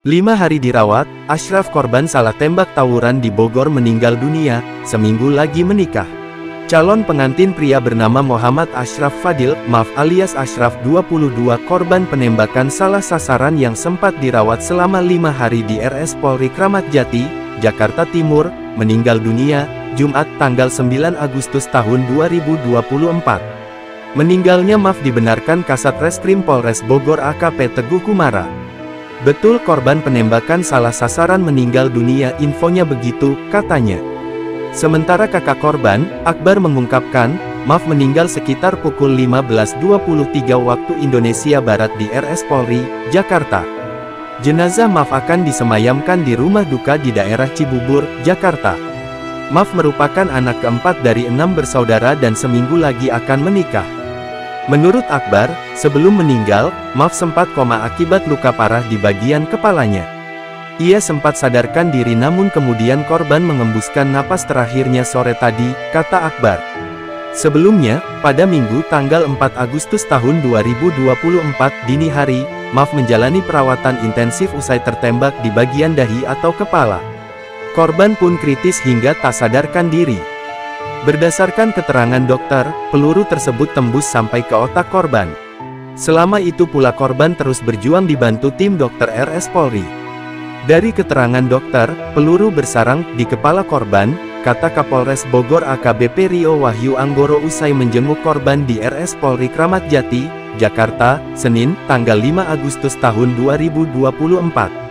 5 hari dirawat, Ashraf korban salah tembak tawuran di Bogor meninggal dunia, seminggu lagi menikah. Calon pengantin pria bernama Muhammad Ashraf Fadil, alias Ashraf 22 korban penembakan salah sasaran yang sempat dirawat selama 5 hari di RS Polri Kramat Jati, Jakarta Timur, meninggal dunia, Jumat tanggal 9 Agustus tahun 2024. Meninggalnya dibenarkan Kasat Reskrim Polres Bogor AKP Teguh Kumara. Betul korban penembakan salah sasaran meninggal dunia, infonya begitu, katanya. Sementara kakak korban, Akbar mengungkapkan, meninggal sekitar pukul 15.23 waktu Indonesia Barat di RS Polri, Jakarta. Jenazah akan disemayamkan di rumah duka di daerah Cibubur, Jakarta. Merupakan anak keempat dari 6 bersaudara dan seminggu lagi akan menikah. Menurut Akbar, sebelum meninggal, sempat koma akibat luka parah di bagian kepalanya. Ia sempat sadarkan diri namun kemudian korban mengembuskan napas terakhirnya sore tadi, kata Akbar. Sebelumnya, pada Minggu tanggal 4 Agustus tahun 2024 dini hari, menjalani perawatan intensif usai tertembak di bagian dahi atau kepala. Korban pun kritis hingga tak sadarkan diri. Berdasarkan keterangan dokter, peluru tersebut tembus sampai ke otak korban. Selama itu pula korban terus berjuang dibantu tim dokter RS Polri. Dari keterangan dokter, peluru bersarang di kepala korban, kata Kapolres Bogor AKBP Rio Wahyu Anggoro usai menjenguk korban di RS Polri Kramat Jati, Jakarta, Senin, tanggal 5 Agustus tahun 2024.